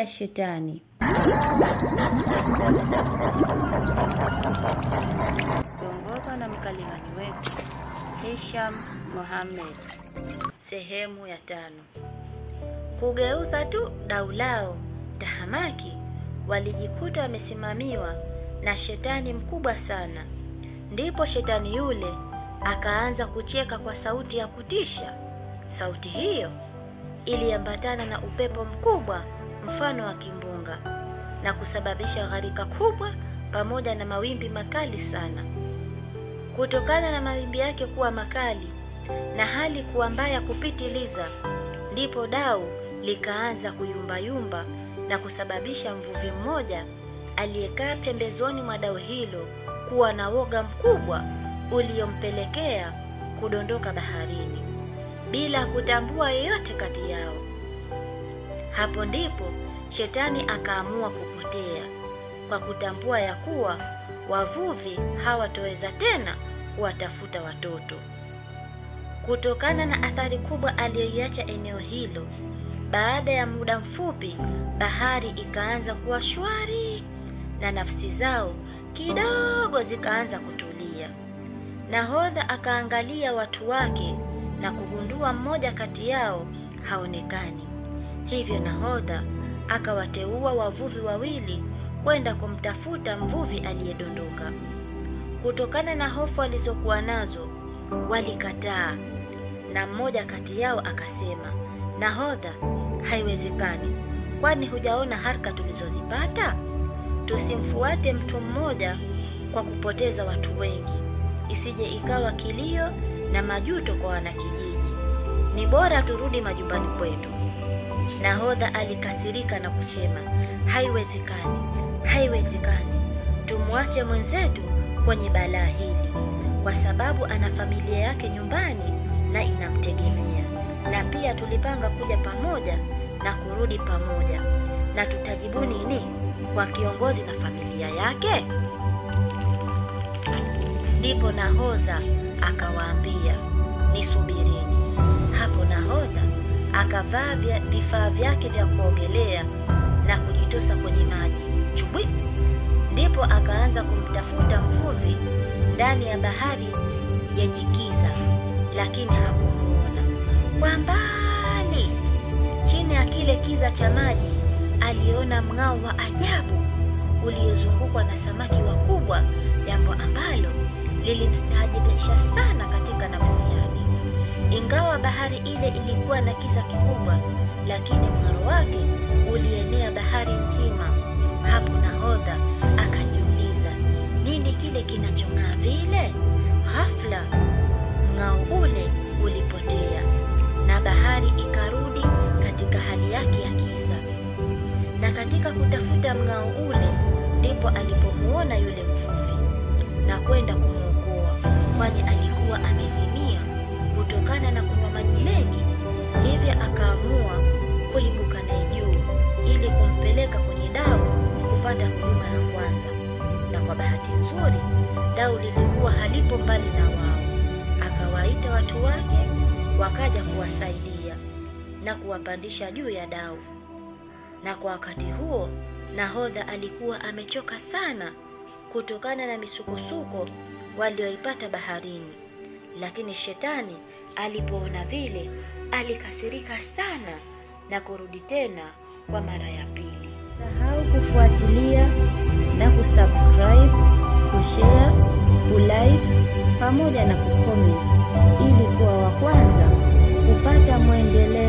ya Shetani. Kiongozwa na mkalimani wetu Hisham Mohamed. Sehemu ya 5. Kugeuza tu dau lao, tahamaki walijikuta wamesimamiwa na shetani mkubwa sana. Ndipo shetani yule akaanza kucheka kwa sauti ya kutisha. Sauti hiyo iliambatana na upepo mkubwa mfano wa kimbunga na kusababisha gharika kubwa pamoja na mawimbi makali sana. Kutokana na mawimbi yake kuwa makali na hali kuwa mbaya kupitiliza, ndipo dau likaanza kuyumbayumba na kusababisha mvuvi mmoja aliyekaa pembezoni mwa dau hilo kuwa na woga mkubwa uliompelekea kudondoka baharini bila kutambua yeyote kati yao. Hapo ndipo shetani akaamua kupotea kwa kutambua ya kuwa wavuvi hawatoweza tena kuwatafuta watoto. Kutokana na athari kubwa aliyoiacha eneo hilo, baada ya muda mfupi bahari ikaanza kuwa shwari na nafsi zao kidogo zikaanza kutulia. Nahodha akaangalia watu wake na kugundua mmoja kati yao haonekani. Hivyo nahodha akawateua wavuvi wawili kwenda kumtafuta mvuvi aliyedondoka. Kutokana na hofu walizokuwa nazo, walikataa, na mmoja kati yao akasema, "Nahodha, haiwezekani. Kwani hujaona haraka tulizozipata? Tusimfuate mtu mmoja kwa kupoteza watu wengi, isije ikawa kilio na majuto kwa wanakijiji. Ni bora turudi majumbani kwetu." Nahodha alikasirika na kusema, "Haiwezekani, haiwezekani. Tumwache mwenzetu kwenye balaa hili, kwa sababu ana familia yake nyumbani na inamtegemea. Na pia tulipanga kuja pamoja na kurudi pamoja, na tutajibu nini kwa kiongozi na familia yake?" Ndipo nahodha akawaambia, "Nisubirini." Hapo nahodha akavaa vifaa vyake vya kuogelea na kujitosa kwenye maji. Chubwi! Ndipo akaanza kumtafuta mvuvi ndani ya bahari yenye kiza, lakini hakumuona. Kwa mbali, chini ya kile kiza cha maji, aliona mng'ao wa ajabu uliozungukwa na samaki wakubwa, jambo ambalo lilimstaajabisha sana katika nafsi yake. Ingawa bahari ile ilikuwa na kiza kikubwa, lakini mng'aro wake ulienea bahari nzima. Hapo nahodha akajiuliza, nini kile kinachong'aa vile? Ghafla mng'ao ule ulipotea na bahari ikarudi katika hali yake ya kiza. Na katika kutafuta mng'ao ule, ndipo alipomuona yule mvuvi na kwenda kumwokoa, kwani alikuwa amezimia kutokana na kunywa maji mengi. Hivyo akaamua kuibuka naye juu ili kumpeleka kwenye dau kupata huduma ya kwanza. Na kwa bahati nzuri, dau lilikuwa halipo mbali na wao. Akawaita watu wake wakaja kuwasaidia na kuwapandisha juu ya dau. Na kwa wakati huo nahodha alikuwa amechoka sana kutokana na misukosuko walioipata baharini. Lakini shetani alipoona vile, alikasirika sana na kurudi tena kwa mara ya pili. Usisahau kufuatilia na kusubscribe, kushare, kulike pamoja na kucomment ili kuwa wa kwanza kupata muendeleo